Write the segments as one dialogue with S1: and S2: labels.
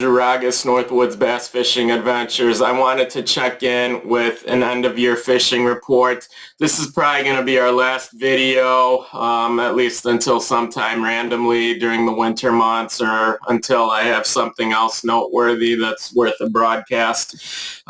S1: Northwoods Bass Fishing Adventures. I wanted to check in with an end-of-year fishing report. This is probably going to be our last video, at least until sometime randomly during the winter months or until I have something else noteworthy that's worth a broadcast.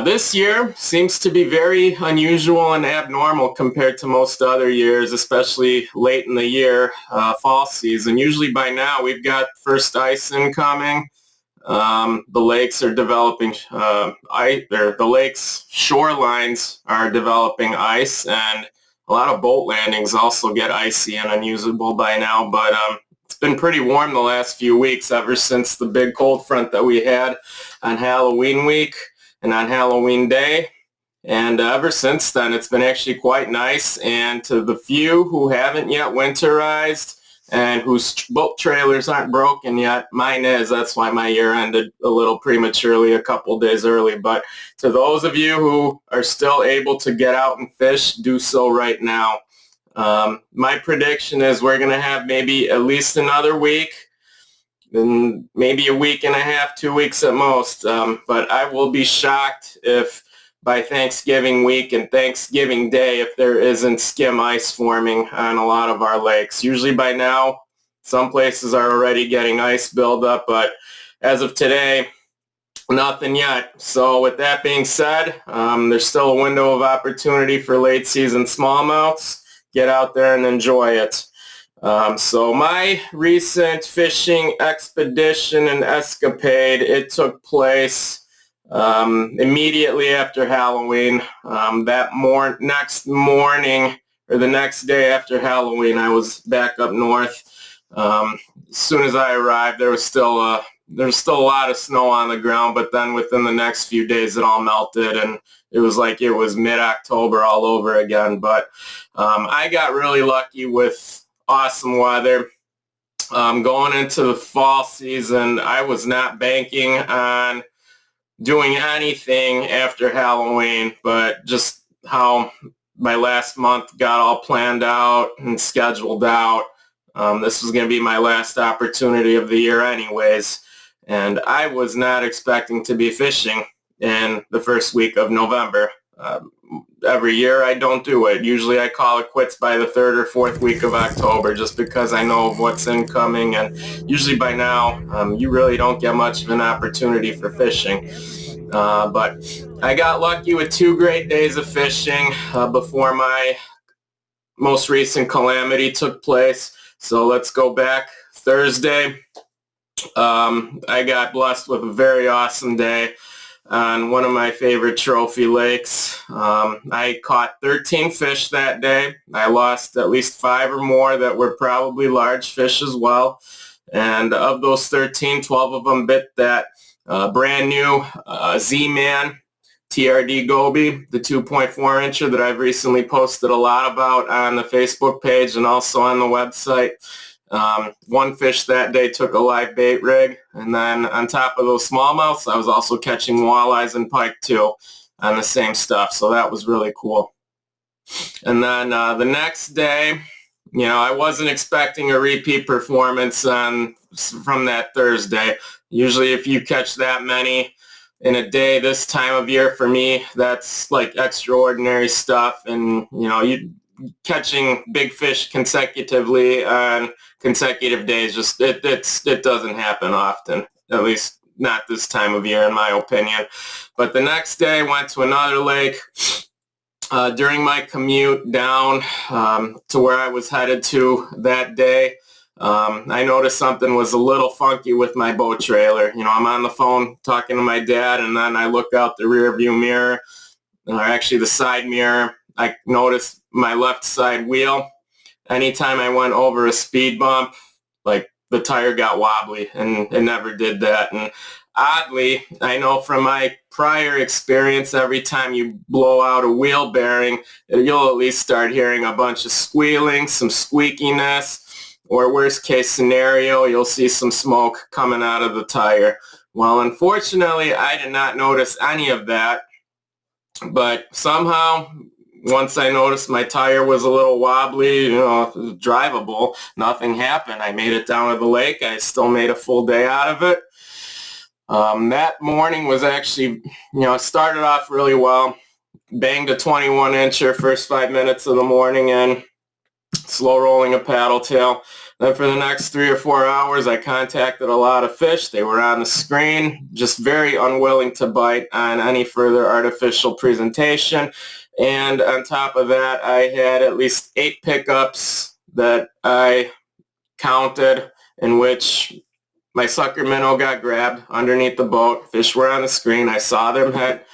S1: This year seems to be very unusual and abnormal compared to most other years, especially late in the year, fall season. Usually by now we've got first ice incoming. The lakes are developing the lakes shorelines are developing ice, and a lot of boat landings also get icy and unusable by now. But it's been pretty warm the last few weeks ever since the big cold front that we had on Halloween week and on Halloween Day, and ever since then it's been actually quite nice. And to the few who haven't yet winterized and whose boat trailers aren't broken yet, mine is. That's why my year ended a little prematurely, a couple days early. But to those of you who are still able to get out and fish, do so right now. My prediction is we're going to have maybe at least another week, and maybe a week and a half, 2 weeks at most. But I will be shocked if by Thanksgiving week and Thanksgiving Day, if there isn't skim ice forming on a lot of our lakes. Usually by now, some places are already getting ice buildup, but as of today, nothing yet. So with that being said, there's still a window of opportunity for late season smallmouths. Get out there and enjoy it. So my recent fishing expedition and escapade, it took place immediately after Halloween. Next morning, or the next day after Halloween, I was back up north. As soon as I arrived, there was still a lot of snow on the ground, but then within the next few days it all melted, and it was like it was mid-October all over again. But I got really lucky with awesome weather. Going into the fall season, I was not banking on doing anything after Halloween, but just how my last month got all planned out and scheduled out, this was going to be my last opportunity of the year anyways, and I was not expecting to be fishing in the first week of November. Every year I don't do it. Usually I call it quits by the third or fourth week of October, just because I know of what's incoming, and usually by now you really don't get much of an opportunity for fishing. But I got lucky with 2 great days of fishing before my most recent calamity took place. So let's go back. Thursday, I got blessed with a very awesome day on one of my favorite trophy lakes. I caught 13 fish that day. I lost at least 5 or more that were probably large fish as well. And of those 13, 12 of them bit that brand new Z-Man TRD Goby, the 2.4 incher that I've recently posted a lot about on the Facebook page and also on the website. One fish that day took a live bait rig, and then on top of those smallmouths, I was also catching walleyes and pike too on the same stuff, so that was really cool. And then the next day, I wasn't expecting a repeat performance from that Thursday. Usually if you catch that many in a day this time of year, for me, that's like extraordinary stuff. And, you catching big fish consecutively on consecutive days, just it doesn't happen often, at least not this time of year in my opinion. But the next day I went to another lake. During my commute down to where I was headed to that day, I noticed something was a little funky with my boat trailer. I'm on the phone talking to my dad, and then I look out the rear view mirror, or actually the side mirror. I noticed my left side wheel. Anytime I went over a speed bump, like the tire got wobbly, and it never did that. And oddly, I know from my prior experience, every time you blow out a wheel bearing, you'll at least start hearing a bunch of squealing, some squeakiness, or worst case scenario, you'll see some smoke coming out of the tire. Well, unfortunately, I did not notice any of that, but somehow once I noticed my tire was a little wobbly, drivable, nothing happened. I made it down to the lake. I still made a full day out of it. That morning was actually, started off really well. Banged a 21-incher first 5 minutes of the morning in, slow rolling a paddle tail. Then for the next 3 or 4 hours, I contacted a lot of fish. They were on the screen, just very unwilling to bite on any further artificial presentation. And on top of that, I had at least 8 pickups that I counted, in which my sucker minnow got grabbed underneath the boat. Fish were on the screen. I saw them hit.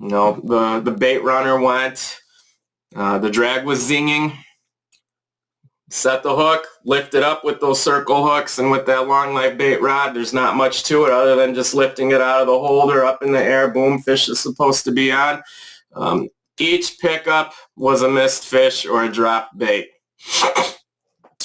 S1: The bait runner went. The drag was zinging. Set the hook, lift it up with those circle hooks, and with that long life bait rod, there's not much to it other than just lifting it out of the holder up in the air. Boom, fish is supposed to be on. Each pickup was a missed fish or a dropped bait.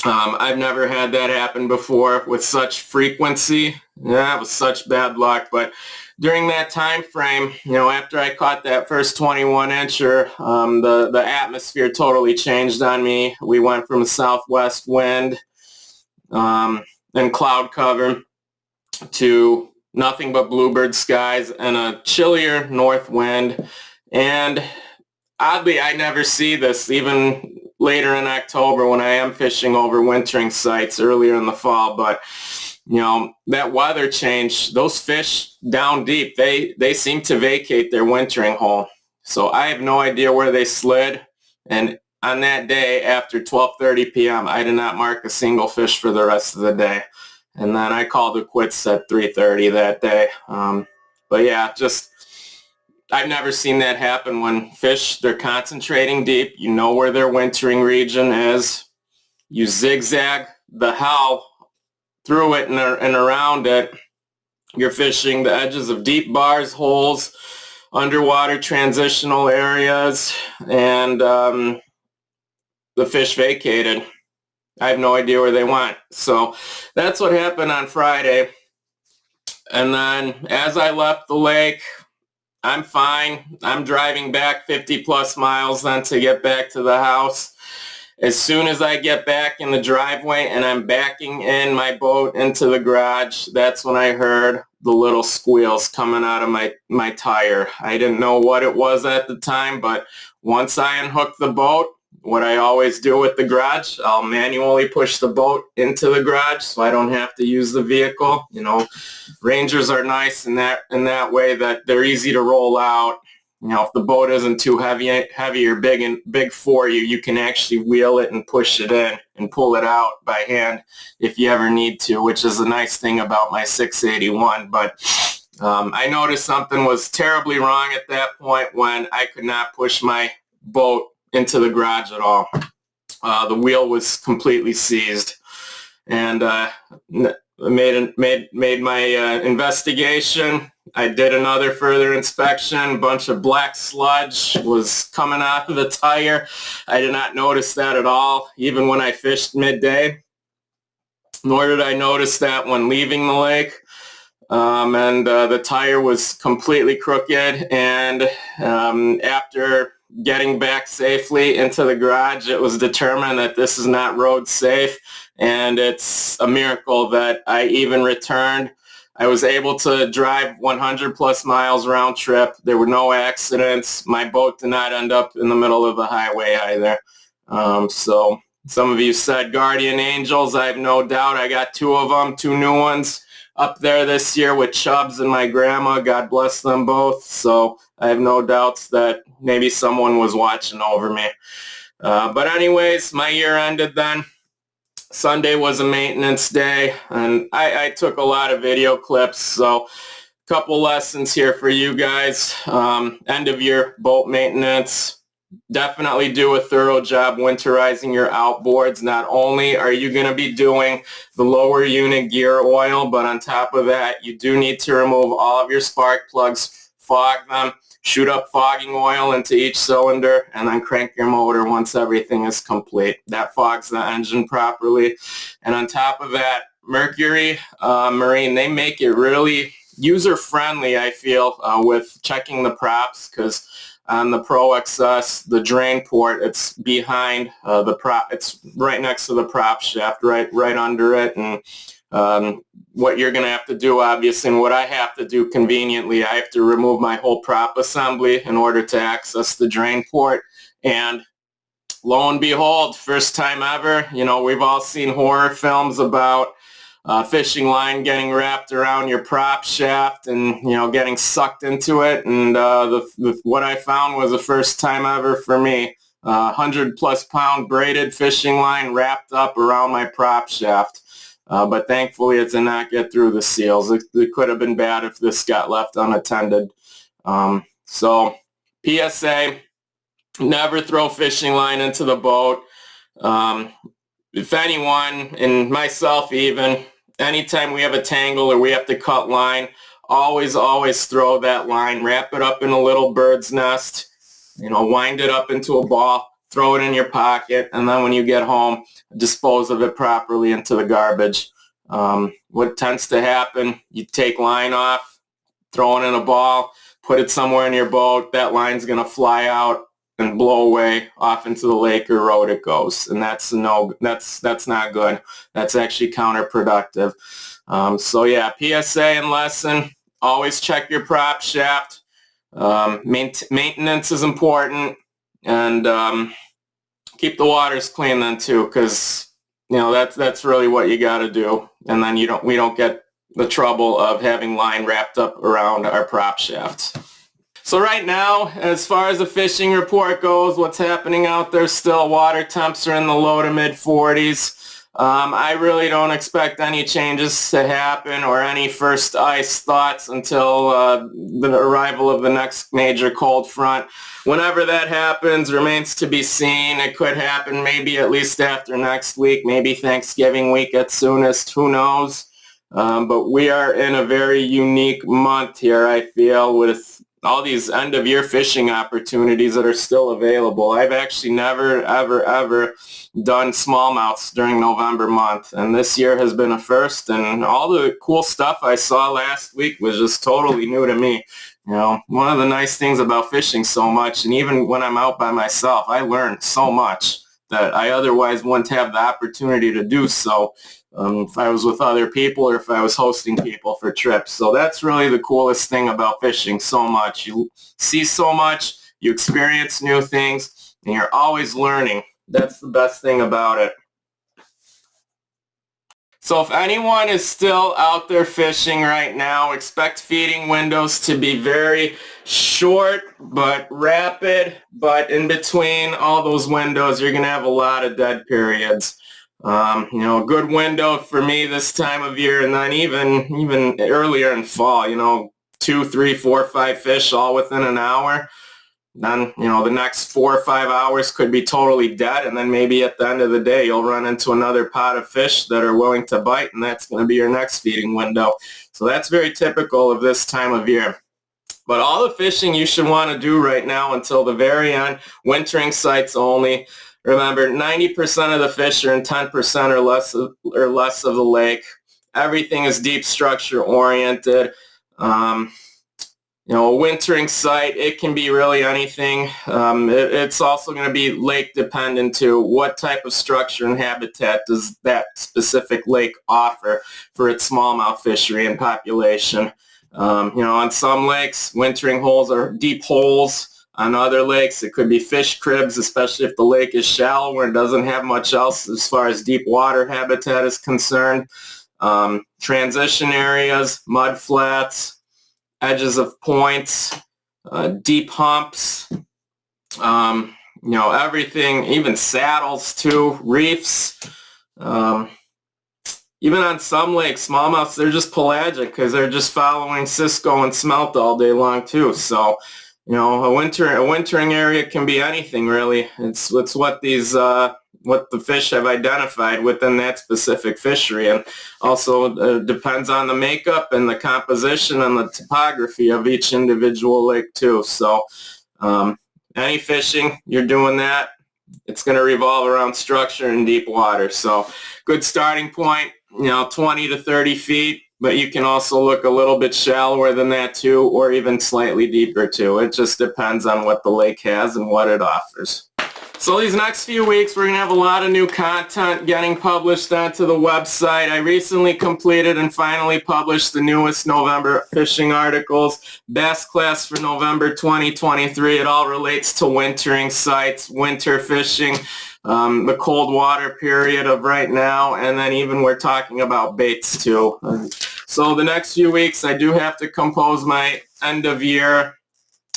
S1: I've never had that happen before with such frequency. Yeah, it was such bad luck. But during that time frame, after I caught that first 21-incher, the atmosphere totally changed on me. We went from a southwest wind and cloud cover to nothing but bluebird skies and a chillier north wind. And oddly, I never see this even later in October when I am fishing over wintering sites earlier in the fall. But that weather change, those fish down deep, they seem to vacate their wintering hole. So I have no idea where they slid. And on that day after 12:30 p.m., I did not mark a single fish for the rest of the day. And then I called it quits at 3:30 that day. But yeah, I've never seen that happen when fish, they're concentrating deep. You know where their wintering region is. You zigzag the hell through it and around it. You're fishing the edges of deep bars, holes, underwater transitional areas, and the fish vacated. I have no idea where they went. So that's what happened on Friday. And then as I left the lake, I'm fine. I'm driving back 50 plus miles then to get back to the house. As soon as I get back in the driveway and I'm backing in my boat into the garage, that's when I heard the little squeals coming out of my tire. I didn't know what it was at the time, but once I unhook the boat, what I always do with the garage, I'll manually push the boat into the garage so I don't have to use the vehicle. Rangers are nice in that way that they're easy to roll out. If the boat isn't too heavy or big for you, you can actually wheel it and push it in and pull it out by hand if you ever need to, which is a nice thing about my 681. But I noticed something was terribly wrong at that point when I could not push my boat into the garage at all. The wheel was completely seized, and made my investigation. I did another further inspection. A bunch of black sludge was coming out of the tire. I did not notice that at all, even when I fished midday. Nor did I notice that when leaving the lake. And the tire was completely crooked. And after getting back safely into the garage, it was determined that this is not road safe. And it's a miracle that I even returned. I was able to drive 100 plus miles round trip. There were no accidents. My boat did not end up in the middle of the highway either. So some of you said guardian angels. I have no doubt. I got 2 of them, 2 new ones up there this year with Chubbs and my grandma. God bless them both. So I have no doubts that maybe someone was watching over me. But anyways, my year ended then. Sunday was a maintenance day, and I took a lot of video clips, so a couple lessons here for you guys. End of year boat maintenance. Definitely do a thorough job winterizing your outboards. Not only are you going to be doing the lower unit gear oil, but on top of that, you do need to remove all of your spark plugs, fog them, shoot up fogging oil into each cylinder, and then crank your motor once everything is complete. That fogs the engine properly. And on top of that, Mercury Marine, they make it really user-friendly, I feel, with checking the props, because on the Pro XS, the drain port, it's behind the prop. It's right next to the prop shaft, right under it. And what you're going to have to do, obviously, and what I have to do conveniently, I have to remove my whole prop assembly in order to access the drain port. And lo and behold, first time ever, you know, we've all seen horror films about fishing line getting wrapped around your prop shaft and, you know, getting sucked into it. And what I found was the first time ever for me. 100+ pound braided fishing line wrapped up around my prop shaft. But thankfully it did not get through the seals. It could have been bad if this got left unattended. So PSA, never throw fishing line into the boat. If anyone, and myself even, anytime we have a tangle or we have to cut line, always throw that line, wrap it up in a little bird's nest, you know, wind it up into a ball, throw it in your pocket, and then when you get home, dispose of it properly into the garbage. What tends to happen, you take line off, throw it in a ball, put it somewhere in your boat, that line's going to fly out and blow away off into the lake or road it goes, and that's not good. That's actually counterproductive. So yeah, PSA and lesson: always check your prop shaft. Maintenance is important, and keep the waters clean then too, because you know that's really what you got to do, and then we don't get the trouble of having line wrapped up around our prop shaft. So right now, as far as the fishing report goes, what's happening out there still, water temps are in the low to mid 40s. I really don't expect any changes to happen or any first ice thoughts until the arrival of the next major cold front. Whenever that happens remains to be seen. It could happen maybe at least after next week, maybe Thanksgiving week at soonest, who knows. But we are in a very unique month here, I feel, with all these end-of-year fishing opportunities that are still available. I've actually never, ever done smallmouths during November month, and this year has been a first, and all the cool stuff I saw last week was just totally new to me. You know, one of the nice things about fishing so much, and even when I'm out by myself, I learn so much that I otherwise wouldn't have the opportunity to do so if I was with other people or if I was hosting people for trips. So that's really the coolest thing about fishing so much. You see so much, you experience new things, and you're always learning. That's the best thing about it. So if anyone is still out there fishing right now, expect feeding windows to be very short but rapid, but in between all those windows you're going to have a lot of dead periods. You know, a good window for me this time of year, and then even earlier in fall, you know, 2, 3, 4, 5 fish all within an hour. Then, you know, the next 4 or 5 hours could be totally dead, and then maybe at the end of the day you'll run into another pot of fish that are willing to bite, and that's going to be your next feeding window. So that's very typical of this time of year. But all the fishing you should want to do right now until the very end, wintering sites only. Remember, 90% of the fish are in 10% or less of the lake. Everything is deep structure oriented. You know, a wintering site, it can be really anything. It's also going to be lake dependent too. What type of structure and habitat does that specific lake offer for its smallmouth fishery and population? You know, on some lakes, wintering holes are deep holes. On other lakes, it could be fish cribs, especially if the lake is shallow where it doesn't have much else as far as deep water habitat is concerned. Transition areas, mud flats, edges of points, deep humps, you know, everything, even saddles too, reefs. Even on some lakes, smallmouths, they're just pelagic because they're just following cisco and smelt all day long too. So, you know, a wintering area can be anything really. It's what these what the fish have identified within that specific fishery, and also depends on the makeup and the composition and the topography of each individual lake too. So any fishing you're doing that, it's going to revolve around structure and deep water. So good starting point, you know, 20 to 30 feet. but you can also look a little bit shallower than that too, or even slightly deeper too. It just depends on what the lake has and what it offers. So these next few weeks, we're going to have a lot of new content getting published onto the website. I recently completed and finally published the newest November fishing articles. Bass Class for November 2023. It all relates to wintering sites, winter fishing, the cold water period of right now, and then even we're talking about baits too. So the next few weeks, I do have to compose my end of year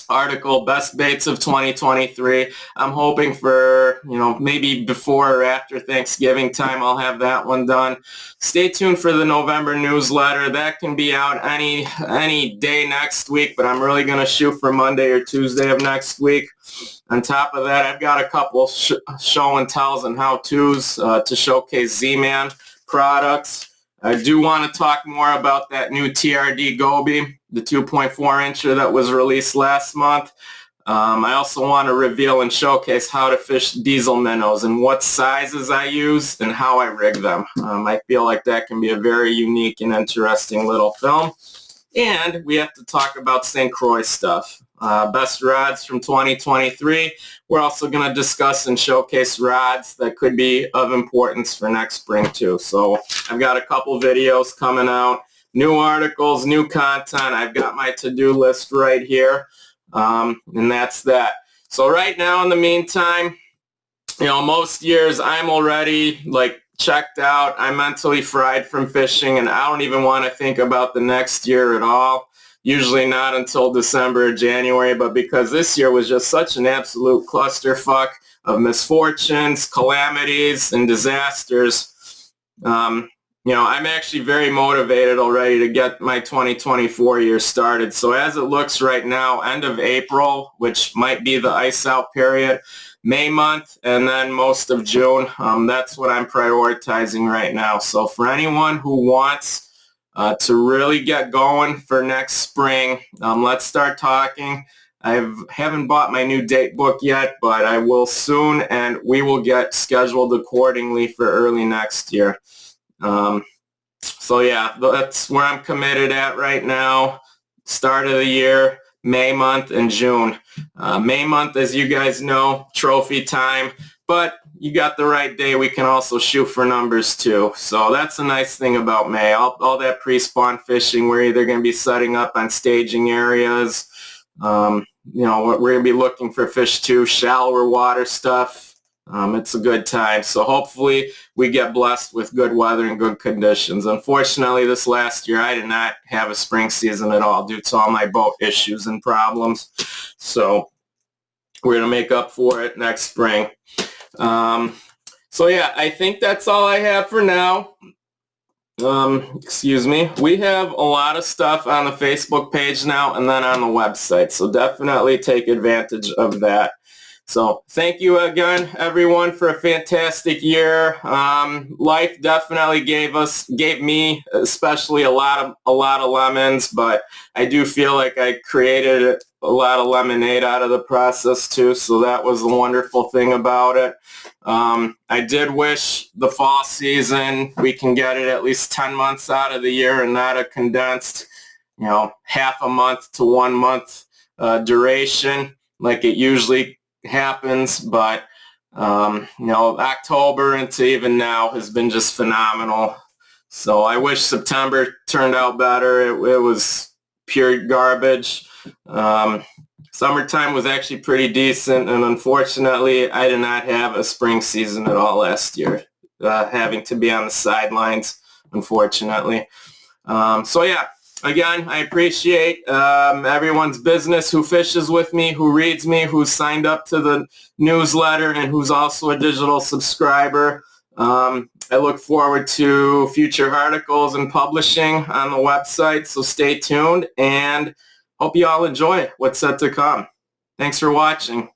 S1: article, Best Baits of 2023. I'm hoping for, maybe before or after Thanksgiving time, I'll have that one done. Stay tuned for the November newsletter. That can be out any day next week, but I'm really going to shoot for Monday or Tuesday of next week. On top of that, I've got a couple show and tells and how-tos to showcase Z-Man products. I do want to talk more about that new TRD Goby, the 2.4 incher that was released last month. I also want to reveal and showcase how to fish diesel minnows and what sizes I use and how I rig them. I feel like that can be a very unique and interesting little film. And we have to talk about St. Croix stuff. Best rods from 2023. We're also going to discuss and showcase rods that could be of importance for next spring too. So I've got a couple videos coming out, new articles, new content. I've got my to-do list right here, and that's that. So right now, in the meantime, most years I'm already checked out. I'm mentally fried from fishing, and I don't even want to think about the next year at all. Usually not until December or January, but because this year was just such an absolute clusterfuck of misfortunes, calamities, and disasters, I'm actually very motivated already to get my 2024 year started. So as it looks right now, end of April, which might be the ice out period, May month, and then most of June, that's what I'm prioritizing right now. So for anyone who wants to really get going for next spring, let's start talking. I haven't bought my new date book yet, but I will soon, and we will get scheduled accordingly for early next year. So yeah, that's where I'm committed at right now. Start of the year, May month and June. May month, as you guys know, trophy time, but you got the right day. We can also shoot for numbers too. So that's a nice thing about May. All that pre-spawn fishing, we're either going to be setting up on staging areas. We're going to be looking for fish too, shallower water stuff. It's a good time. So hopefully we get blessed with good weather and good conditions. Unfortunately, this last year I did not have a spring season at all due to all my boat issues and problems. So we're going to make up for it next spring. So yeah, I think that's all I have for now. Excuse me. We have a lot of stuff on the Facebook page now and then on the website. So definitely take advantage of that. So thank you again, everyone, for a fantastic year. Life definitely gave me especially a lot of lemons, but I do feel like I created a lot of lemonade out of the process too. So that was the wonderful thing about it. I did wish the fall season we can get it at least 10 months out of the year and not a condensed, half a month to 1 month duration like it usually happens, but October into even now has been just phenomenal. So I wish September turned out better. It was pure garbage. Summertime was actually pretty decent, and unfortunately I did not have a spring season at all last year, having to be on the sidelines, unfortunately. So yeah, again, I appreciate everyone's business who fishes with me, who reads me, who's signed up to the newsletter, and who's also a digital subscriber. I look forward to future articles and publishing on the website, so stay tuned, and hope you all enjoy what's set to come. Thanks for watching.